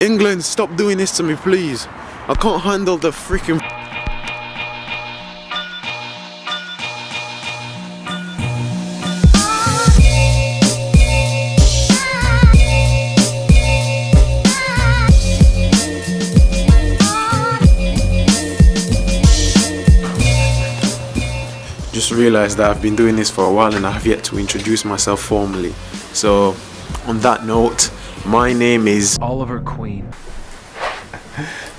England, stop doing this to me, please. I can't handle the freaking. Just realized that I've been doing this for a while and I have yet to introduce myself formally. So, on that note, my name is Oliver Queen.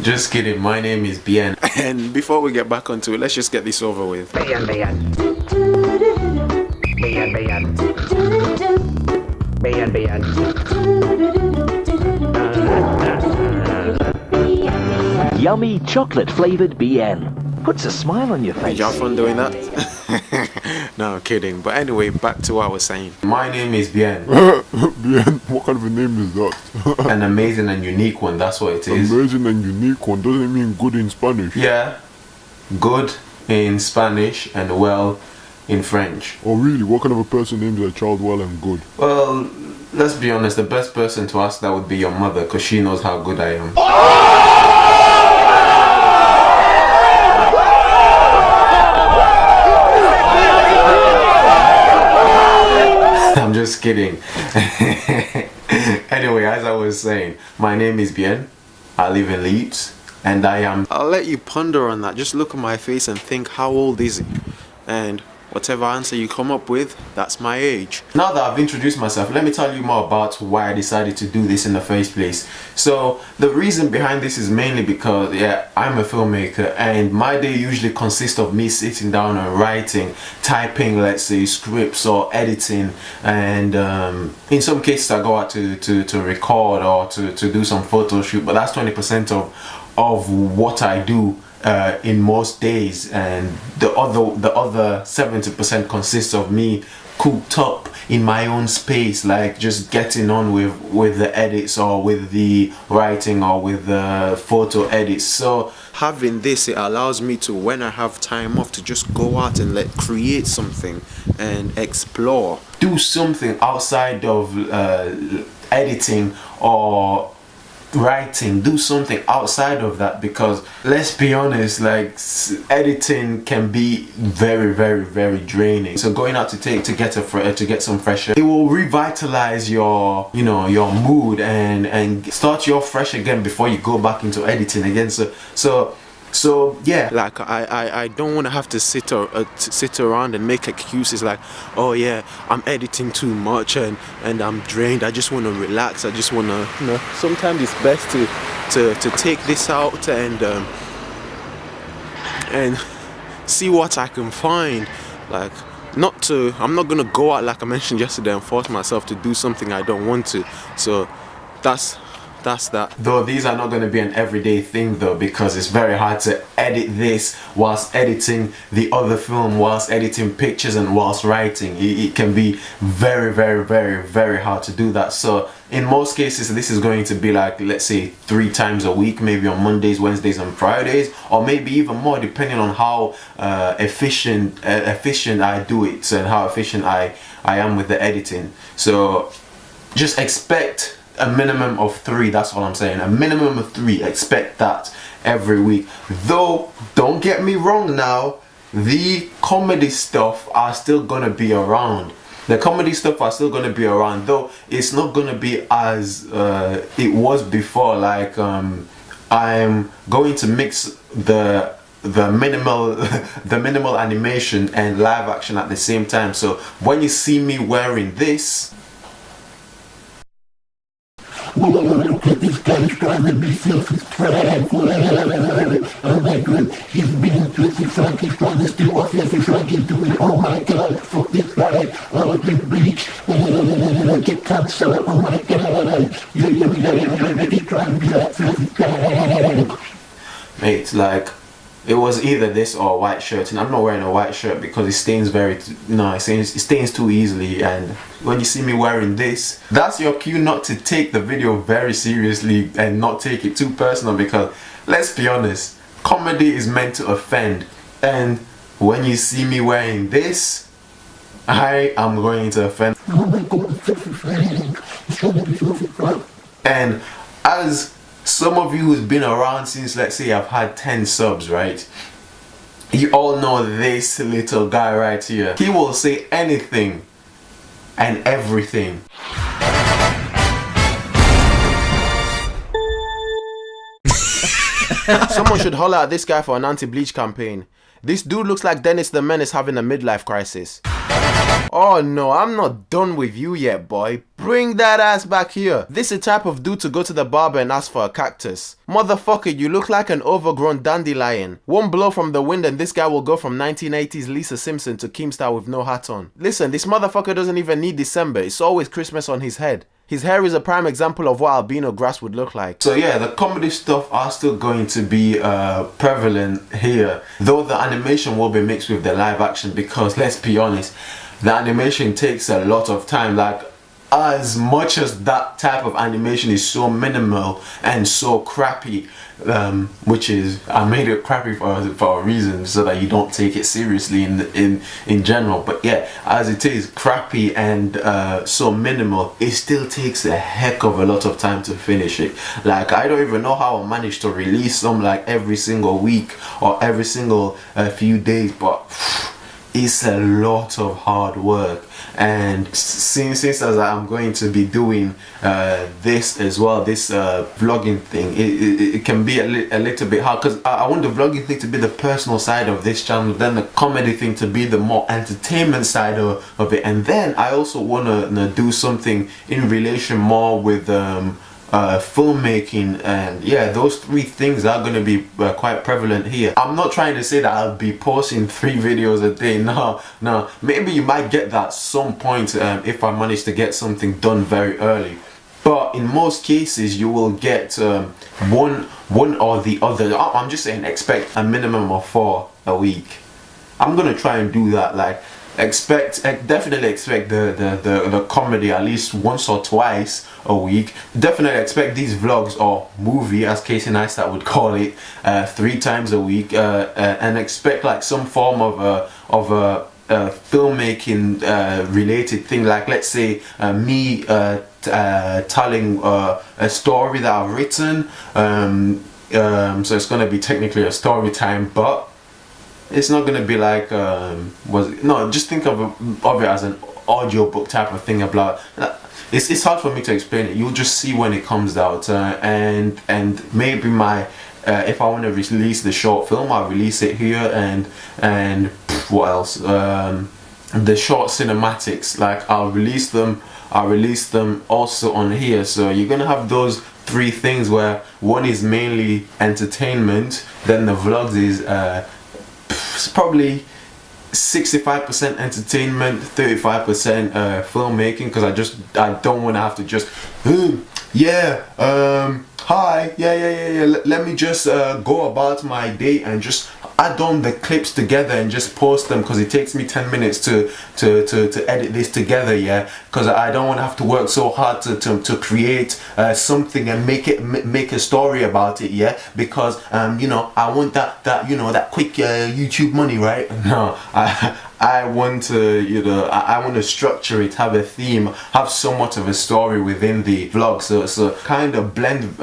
Just kidding, my name is Bien. And before we get back onto it, let's just get this over with. Bien. Yummy chocolate flavored BN. Puts a smile on your face. Did y'all fun doing that? No, kidding. But anyway, back to what I was saying. My name is Bien. Bien, what kind of a name is that? An amazing and unique one, that's what it is. Amazing and unique one, doesn't it mean good in Spanish? Yeah, good in Spanish and well in French. Oh really, what kind of a person names their child well and good? Well, let's be honest, the best person to ask that would be your mother, because she knows how good I am. I'm just kidding. Anyway, as I was saying, my name is Bien. I live in Leeds, and I am. I'll let you ponder on that. Just look at my face and think, how old is he? And whatever answer you come up with, that's my age. Now that I've introduced myself, let me tell you more about why I decided to do this in the first place. So the reason behind this is mainly because, yeah, I'm a filmmaker and my day usually consists of me sitting down and writing, typing, let's say, scripts or editing, and in some cases I go out to record or to do some photo shoot, but that's 20% of what I do in most days, and the other 70% consists of me cooped up in my own space, like just getting on with the edits or with the writing or with the photo edits. So having this, it allows me to, when I have time off, to just go out and create something and explore, do something outside of editing or writing, do something outside of that, because let's be honest, like editing can be very draining. So going out to get some fresh air, it will revitalize your your mood and start you off fresh again before you go back into editing again. So yeah, like I don't want to have to sit around and make excuses like, oh yeah, I'm editing too much and I'm drained. I just want to relax. I just want to, sometimes it's best to take this out and see what I can find. Like, I'm not gonna go out like I mentioned yesterday and force myself to do something I don't want to. So that's that. Though these are not going to be an everyday thing though, because it's very hard to edit this whilst editing the other film, whilst editing pictures and whilst writing. It can be very hard to do that. So in most cases this is going to be like, let's say 3 times a week, maybe on Mondays, Wednesdays and Fridays, or maybe even more depending on how efficient I do it and how efficient I am with the editing. So just expect a minimum of 3, that's all I'm saying. A minimum of 3, expect that every week. Though, don't get me wrong now, the comedy stuff are still gonna be around. The comedy stuff are still gonna be around, though it's not gonna be as it was before. Like I'm going to mix the minimal animation and live action at the same time. So when you see me wearing this, look at this guy driving me self-destruct. Oh my god, he's being twisted drunk, he's trying to steal off self-destruct, he's doing, oh my god, fuck this guy, oh the bleach, get cancer, oh my god, he's driving me like self-destruct. Mate, like, it was either this or a white shirt, and I'm not wearing a white shirt because it stains it stains too easily. And when you see me wearing this, that's your cue not to take the video very seriously and not take it too personal, because let's be honest, comedy is meant to offend, and when you see me wearing this, I am going to offend. Oh my god, it's so frustrating. It's gonna be so frustrating. And as some of you who's been around since, let's say, I've had 10 subs, right? You all know this little guy right here. He will say anything and everything. Someone should holler at this guy for an anti-bleach campaign. This dude looks like Dennis the Menace having a midlife crisis. Oh no, I'm not done with you yet, boy. Bring that ass back here. This is the type of dude to go to the barber and ask for a cactus. Motherfucker, you look like an overgrown dandelion. One blow from the wind and this guy will go from 1980s Lisa Simpson to Keemstar with no hat on. Listen, this motherfucker doesn't even need December. It's always Christmas on his head. His hair is a prime example of what albino grass would look like. So yeah, the comedy stuff are still going to be prevalent here, though the animation will be mixed with the live action, because let's be honest, the animation takes a lot of time. Like, as much as that type of animation is so minimal and so crappy, which is, I made it crappy for a reason, so that you don't take it seriously in general. But yeah, as it is crappy and so minimal, it still takes a heck of a lot of time to finish it. Like, I don't even know how I managed to release them like every single week or every single few days, but it's a lot of hard work. And since as I'm going to be doing this as well, this vlogging thing, it can be a little bit hard, because I want the vlogging thing to be the personal side of this channel, then the comedy thing to be the more entertainment side of it, and then I also want to do something in relation more with filmmaking. And yeah, those three things are going to be quite prevalent here. I'm not trying to say that I'll be posting 3 videos a day. No, maybe you might get that some point if I manage to get something done very early, but in most cases you will get one or the other. I'm just saying, expect a minimum of 4 a week. I'm gonna try and do that. Like, definitely expect the comedy at least once or twice a week. Definitely expect these vlogs, or movie as Casey Neistat would call it, 3 times a week, and expect like some form of a filmmaking related thing, like let's say me telling a story that I've written, so it's gonna be technically a story time, but it's not gonna be like just think of it as an audiobook type of thing. About it's hard for me to explain it. You'll just see when it comes out, and maybe my if I want to release the short film, I'll release it here, and what else, the short cinematics, like I'll release them also on here. So you're gonna have those 3 things, where one is mainly entertainment, then the vlogs is it's probably 65% entertainment, 35% filmmaking, because I don't want to have to just hi, let me just go about my day and just add on the clips together and just post them, because it takes me 10 minutes to edit this together, yeah, because I don't want to have to work so hard to create something and make a story about it, yeah, because you know, I want that you know, that quick YouTube money, right? No, I want to, you know, I want to structure it, have a theme, have somewhat of a story within the vlog, so kind of blend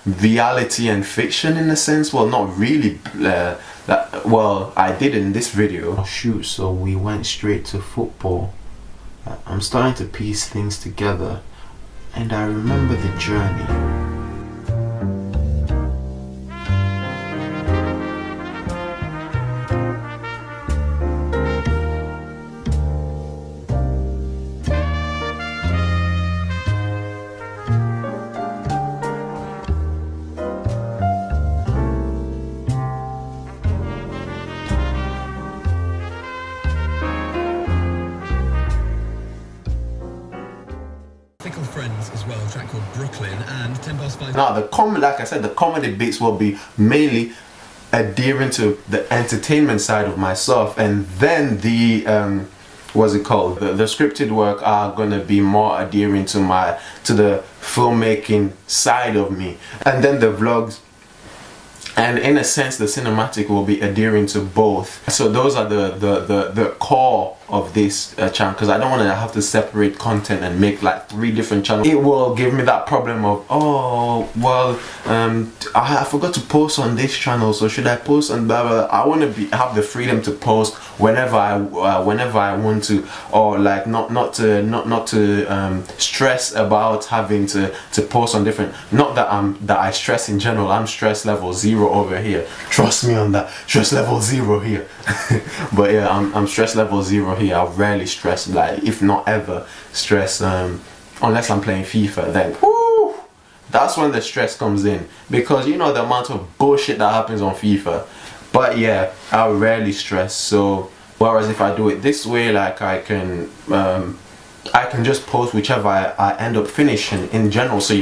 reality and fiction in a sense. Well, not really well, I did in this video. Oh shoot, so we went straight to football. I'm starting to piece things together, and I remember the journey. Friends as well, a track called Brooklyn, and 10 past 5. Now like I said, the comedy bits will be mainly adhering to the entertainment side of myself, and then the what's it called, the scripted work are gonna be more adhering to the filmmaking side of me, and then the vlogs and in a sense the cinematic will be adhering to both. So those are the core of this channel, because I don't want to have to separate content and make like 3 different channels. It will give me that problem of, oh well, I forgot to post on this channel, so should I post on blah blah. I want to have the freedom to post whenever I want to, or like not to stress about having to post on different. Not that I stress in general. I'm stress level 0 over here. Trust me on that. Stress level 0 here. But yeah, I'm stress level 0 here. I rarely stress, like if not ever stress, unless I'm playing FIFA. Then woo, that's when the stress comes in, because you know the amount of bullshit that happens on FIFA. But yeah, I rarely stress. So whereas if I do it this way, like I can just post whichever I end up finishing in general, so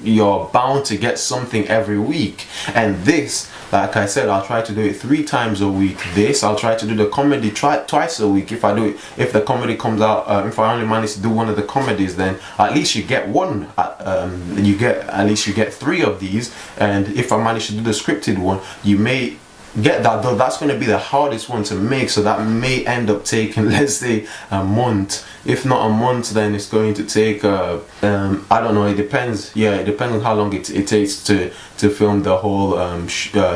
you're bound to get something every week. And this, like I said, I'll try to do it 3 times a week. This, I'll try to do the comedy twice a week. If the comedy comes out, if I only manage to do one of the comedies, then at least you get one. At least you get 3 of these. And if I manage to do the scripted one, you may get that, though that's going to be the hardest one to make, so that may end up taking, let's say, a month. If not a month, then it's going to take I don't know, it depends. Yeah, it depends on how long it takes to film the whole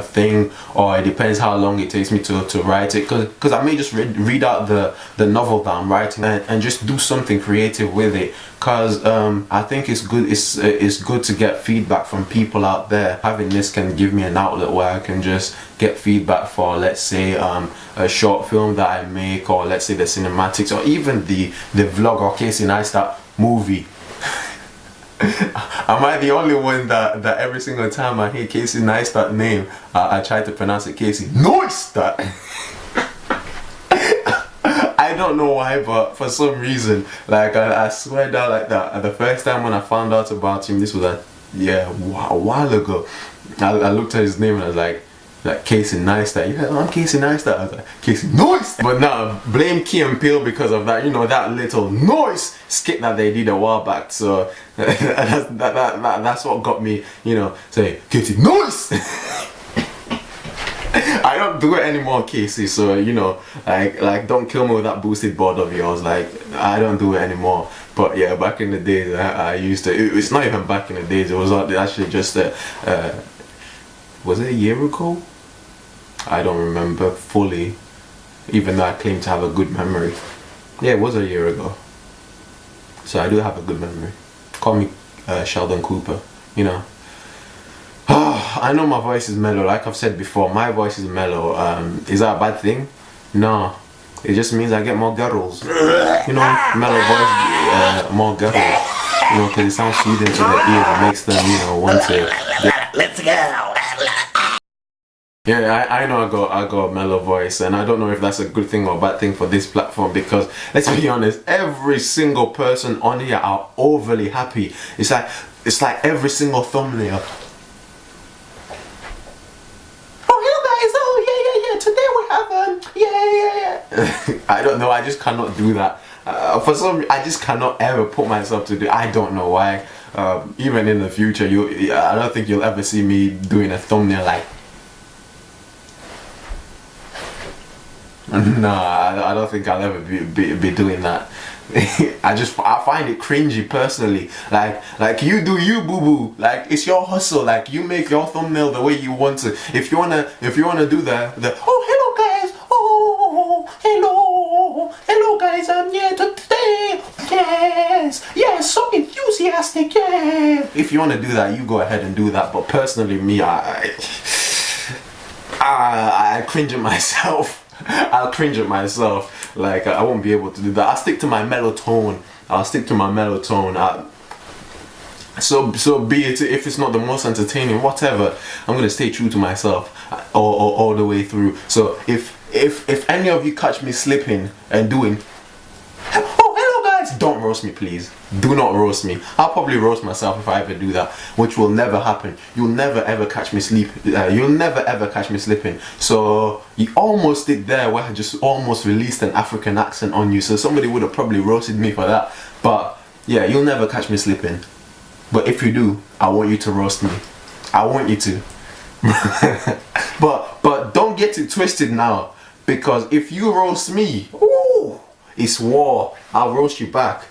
thing, or it depends how long it takes me to write it, because I may just read out the novel that I'm writing and just do something creative with it, because I think it's good to get feedback from people out there. Having this can give me an outlet where I can just get feedback for, let's say, a short film that I make, or let's say the cinematics, or even the vlog, or Casey Neistat movie. Am I the only one that every single time I hear Casey Neistat name, I try to pronounce it Casey Neistat? I don't know why, but for some reason, like I swear down like that. The first time when I found out about him, this was a while ago. I looked at his name and I was like Casey Neistat. Yeah, I'm Casey Neistat. I was like, Casey Neistat. But now blame Key and Peele because of that, you know, that little noise skit that they did a while back. So that's what got me, you know, saying Casey Neistat. I don't do it anymore, Casey, so you know, like don't kill me with that boosted board of yours. Like, I don't do it anymore. But yeah, back in the days, I used to. It's not even back in the days. It was actually just was it a year ago? I don't remember fully, even though I claim to have a good memory. Yeah, it was a year ago. So I do have a good memory. Call me Sheldon Cooper, you know. I know my voice is mellow, like I've said before, my voice is mellow. Is that a bad thing? No, it just means I get more gurgles. You know, mellow voice, more gurgles. You know, because it sounds soothing to the ear, it makes them, you know, want to. Let's go. Yeah, I know I got a mellow voice, and I don't know if that's a good thing or a bad thing for this platform, because let's be honest, every single person on here are overly happy. It's like every single thumbnail. I don't know, I just cannot do that. For some reason, I just cannot ever put myself to do. I don't know why. Even in the future, I don't think you'll ever see me doing a thumbnail like. Nah, I don't think I'll ever be doing that. I find it cringy personally. Like you do you, boo boo. Like, it's your hustle. Like, you make your thumbnail the way you want to. If you wanna do the oh hello guys, oh hello guys, I'm here today. Yes, so enthusiastic. Yeah. If you wanna do that, you go ahead and do that. But personally, me, I cringe at myself. I'll cringe at myself. Like, I won't be able to do that. I'll stick to my mellow tone. So be it, if it's not the most entertaining, whatever, I'm gonna stay true to myself all the way through. So if any of you catch me slipping and doing oh hello guys, don't roast me, please. Do not roast me. I'll probably roast myself if I ever do that, which will never happen. You'll never ever catch me you'll never ever catch me slipping. So you almost did there, where I just almost released an African accent on you, so somebody would have probably roasted me for that. But yeah, you'll never catch me slipping. But if you do, I want you to roast me. I want you to. but don't get it twisted now, because if you roast me, ooh, It's war. I'll roast you back.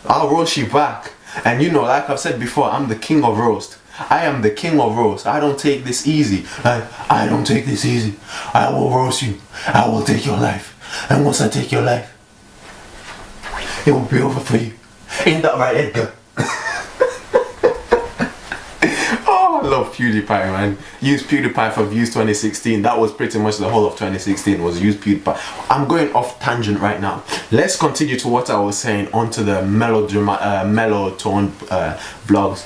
I'll roast you back. And you know, like I've said before, I'm the king of roast. I am the king of roast. I don't take this easy. I don't take this easy. I will roast you. I will take your life. And once I take your life, it will be over for you. Ain't that right, Edgar? Oh, I love PewDiePie, man. Use PewDiePie for Views 2016. That was pretty much the whole of 2016 was use PewDiePie. I'm going off tangent right now. Let's continue to what I was saying onto the mellow-tone vlogs.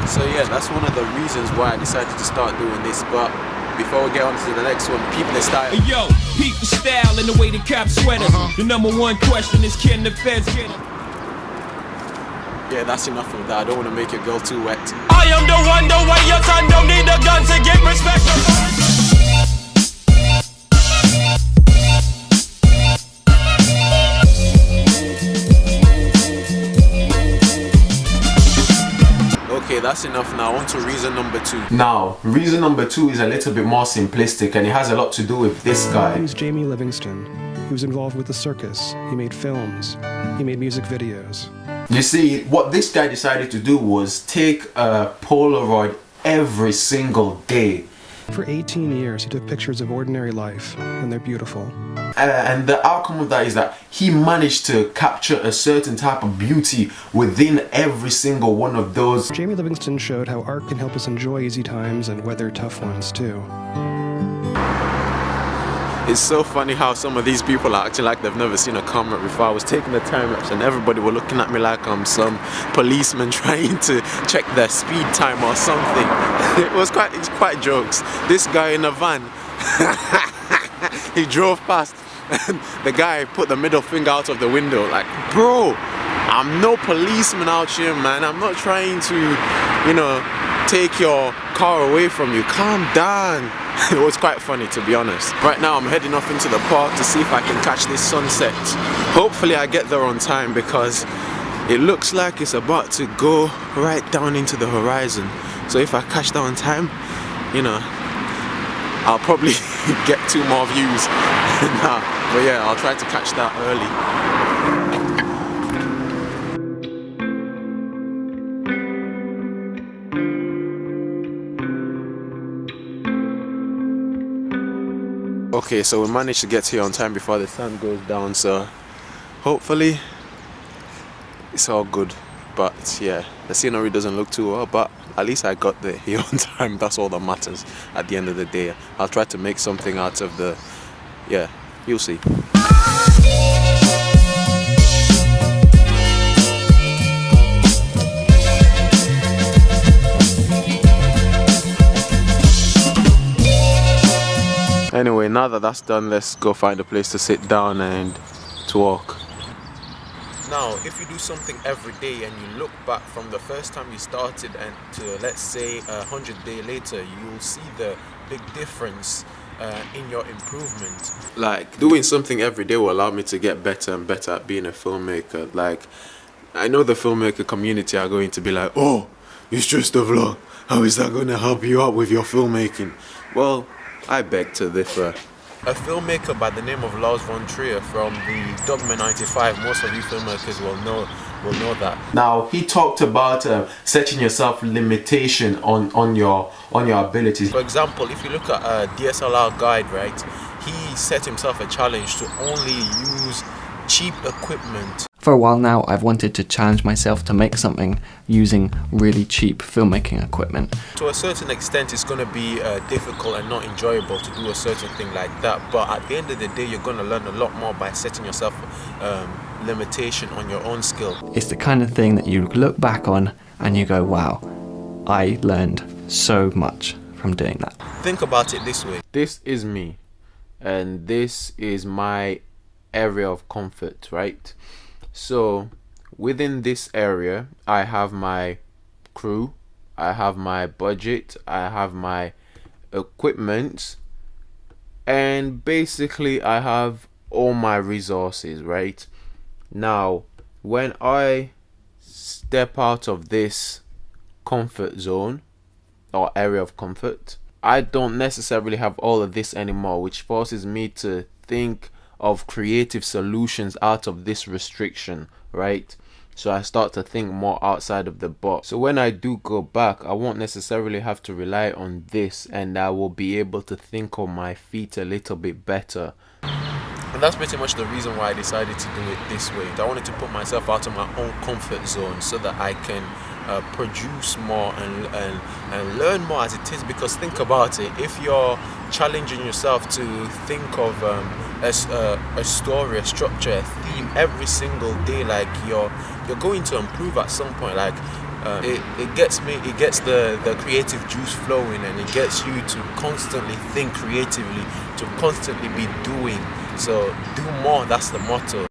So yeah, that's one of the reasons why I decided to start doing this. But before we get on to the next one, peep the style. Hey, yo, peep the style and the way the cops sweaters. The number one question is, can the feds get it? Yeah, that's enough of that. I don't want to make your girl too wet. I am the one, the way your son don't need a gun to get respect. Okay, that's enough now. On to reason number 2. Now, reason number 2 is a little bit more simplistic and it has a lot to do with this guy. He was Jamie Livingston. He was involved with the circus. He made films. He made music videos. You see, what this guy decided to do was take a Polaroid every single day. For 18 years, he took pictures of ordinary life, and they're beautiful. And the outcome of that is that he managed to capture a certain type of beauty within every single one of those. Jamie Livingston showed how art can help us enjoy easy times and weather tough ones too. It's so funny how some of these people are acting like they've never seen a camera before. I was taking the time lapse and everybody were looking at me like I'm some policeman trying to check their speed time or something. It's quite jokes. This guy in a van, he drove past and the guy put the middle finger out of the window like, bro, I'm no policeman out here, man. I'm not trying to, you know, take your car away from you. Calm down. It was quite funny, to be honest. Right now I'm heading off into the park to see if I can catch this sunset. Hopefully I get there on time because it looks like it's about to go right down into the horizon. So if I catch that on time, you know, I'll probably get 2 more views. Nah, but yeah, I'll try to catch that early. Okay, so we managed to get here on time before the sun goes down, so hopefully it's all good. But yeah, the scenery doesn't look too well, but at least I got there here on time. That's all that matters at the end of the day. I'll try to make something out of the, yeah, you'll see. Anyway, now that that's done, let's go find a place to sit down and talk. Now, if you do something every day and you look back from the first time you started and to, let's say, 100 days later, you'll see the big difference in your improvement. Like, doing something every day will allow me to get better and better at being a filmmaker. Like, I know the filmmaker community are going to be like, oh, it's just a vlog. How is that going to help you out with your filmmaking? Well, I beg to differ. A filmmaker by the name of Lars von Trier from the Dogma 95, most of you filmmakers will know that. Now, he talked about setting yourself limitation on your abilities. For example, if you look at a DSLR guide, right, he set himself a challenge to only use cheap equipment. For a while now, I've wanted to challenge myself to make something using really cheap filmmaking equipment. To a certain extent, it's going to be difficult and not enjoyable to do a certain thing like that. But at the end of the day, you're going to learn a lot more by setting yourself limitation on your own skill. It's the kind of thing that you look back on and you go, wow, I learned so much from doing that. Think about it this way. This is me, and this is my area of comfort, right? So within this area, I have my crew, I have my budget, I have my equipment, and basically I have all my resources, right? Now, when I step out of this comfort zone or area of comfort, I don't necessarily have all of this anymore, which forces me to think of creative solutions out of this restriction, right? So I start to think more outside of the box. So when I do go back, I won't necessarily have to rely on this, and I will be able to think on my feet a little bit better. And that's pretty much the reason why I decided to do it this way. I wanted to put myself out of my own comfort zone so that I can produce more and learn more as it is. Because think about it, if you're challenging yourself to think of a story, a structure, a theme every single day, like you're going to improve at some point. Like it gets the creative juice flowing, and it gets you to constantly think creatively, to constantly be doing. So do more, that's the motto.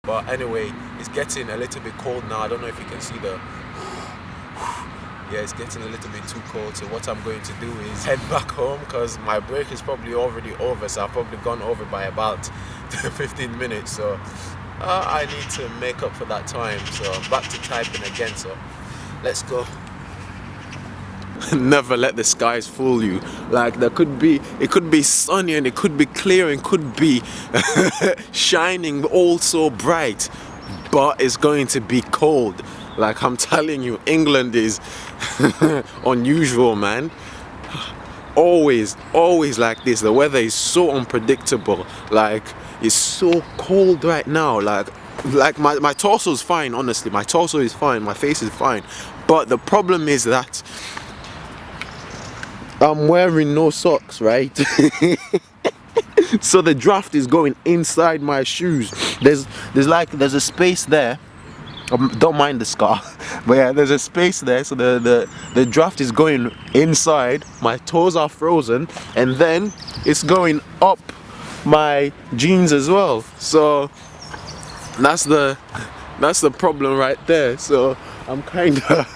But anyway, it's getting a little bit cold now. I don't know if you can see the yeah, it's getting a little bit too cold. So what I'm going to do is head back home, because my break is probably already over. So I've probably gone over by about 15 minutes. So I need to make up for that time. So I'm back to typing again. So let's go. Never let the skies fool you. Like it could be sunny, and it could be clear, and could be shining all so bright, but it's going to be cold. Like I'm telling you, England is unusual, man. Always like this. The weather is so unpredictable. Like it's so cold right now. Like my torso is fine, honestly. My torso is fine, my face is fine. But the problem is that I'm wearing no socks, right? So the draft is going inside my shoes. There's a space there. Don't mind the scar, but yeah, there's a space there. So the draft is going inside. My toes are frozen, and then it's going up my jeans as well. So that's the problem right there. So I'm kind of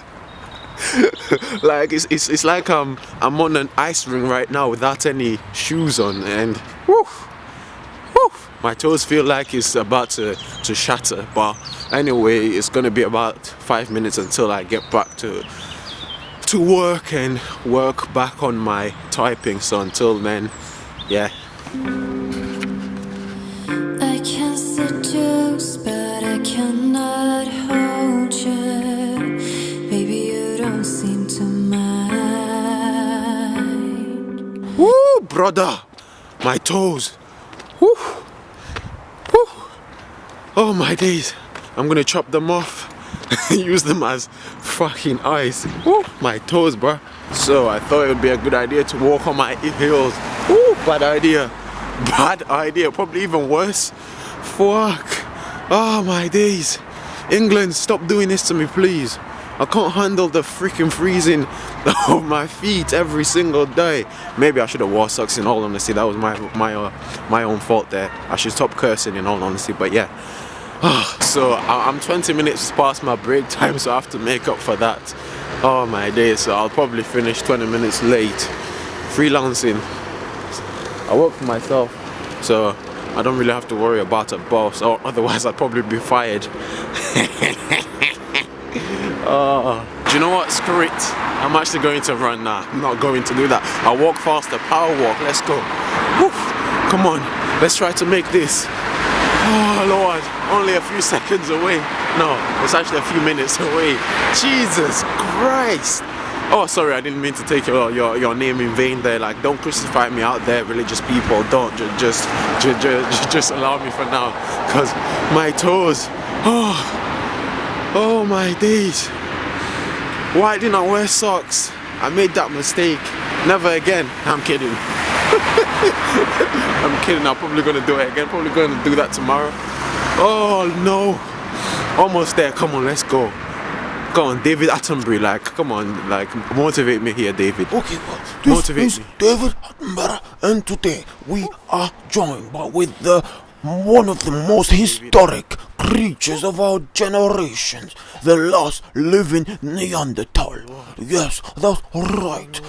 like it's like I'm on an ice ring right now without any shoes on, and whew, my toes feel like it's about to shatter. But anyway, it's gonna be about 5 minutes until I get back to work and work back on my typing. So until then, yeah. I can seduce, but I cannot hold you. Baby, you don't seem to mind. Woo, brother, my toes. Woo. Woo. Oh my days. I'm gonna chop them off. Use them as fucking ice. Woo, my toes, bro. So I thought it would be a good idea to walk on my heels. Woo, bad idea. Bad idea. Probably even worse. Fuck. Oh my days. England, stop doing this to me, please. I can't handle the freaking freezing of my feet every single day. Maybe I should have wore socks, in all honesty. That was my own fault there. I should stop cursing, in all honesty. But yeah. So I'm 20 minutes past my break time, so I have to make up for that. Oh my days. So I'll probably finish 20 minutes late. Freelancing. I work for myself, so I don't really have to worry about a boss, or otherwise I'd probably be fired. Do you know what? Screw it. I'm actually going to run now. I'm not going to do that. I'll walk faster. Power walk. Let's go. Woo. Come on. Let's try to make this. Oh Lord. Only a few seconds away. No, it's actually a few minutes away. Jesus Christ. Oh, sorry, I didn't mean to take your name in vain there. Like, don't crucify me out there, religious people. Don't. Just allow me for now. Because my toes. Oh my days. Why didn't I wear socks? I made that mistake. Never again. I'm kidding. I'm kidding. I'm probably going to do it again. Probably going to do that tomorrow. Oh no. Almost there. Come on, let's go. Go on, David Attenborough. Like, come on. Like, motivate me here, David. Okay, well, motivate this is me. David Attenborough, and today we are joined with one of the most historic creatures of our generations, the last living Neanderthal. Yes, that's right.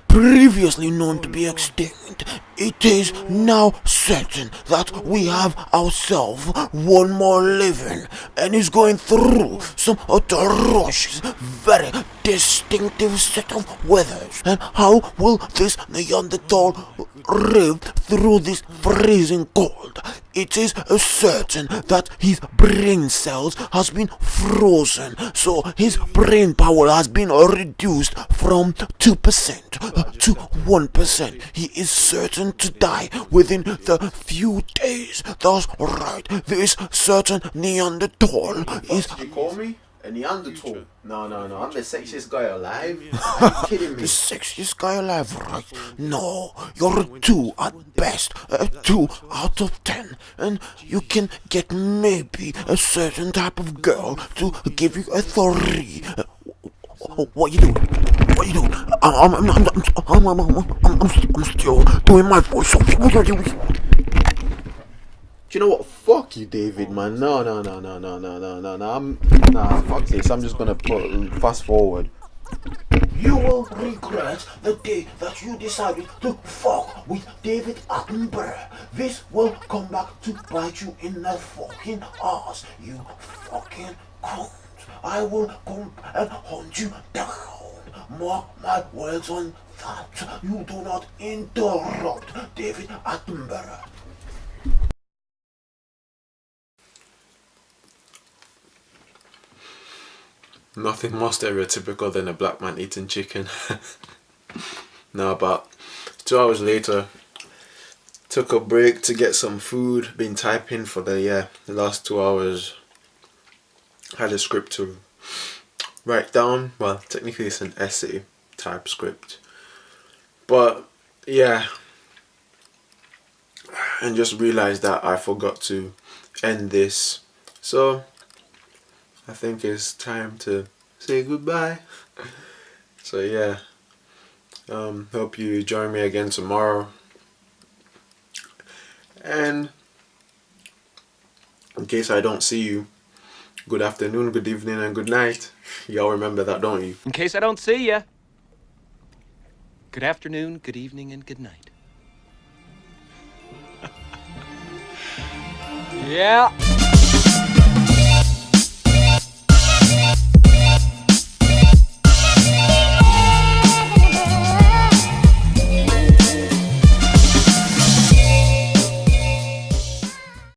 Previously known to be extinct, It is now certain that we have ourselves one more living, and he's going through some atrocious, very distinctive set of weathers. And how will this Neanderthal live through this freezing cold? It is certain that his brain cells has been frozen, so his brain power has been reduced from 2% to 1%. He is certain to die within the few days. That's right. This certain Neanderthal is... You call me? A Neanderthal? No. I'm the sexiest guy alive. Are you kidding me? The sexiest guy alive, right? No, you're a 2 at best. A 2 out of 10. And you can get maybe a certain type of girl to give you a 3. What you doing? What you doing? I'm still doing my voice. What are you doing? Do you know what? Fuck you, David, man. No. Fuck this. I'm just gonna put fast forward. You will regret the day that you decided to fuck with David Attenborough. This will come back to bite you in the fucking ass, you fucking cunt. I will come and hunt you down. Mark my words on that. You do not interrupt David Attenborough. Nothing more stereotypical than a black man eating chicken. Now, about 2 hours later, took a break to get some food. Been typing for the last 2 hours. Had a script to write down. Well, technically it's an essay type script, but yeah, and just realized that I forgot to end this, so I think it's time to say goodbye. So yeah, hope you join me again tomorrow, and in case I don't see you, good afternoon, good evening, and good night. Y'all remember that, don't you? In case I don't see ya, good afternoon, good evening, and good night. Yeah.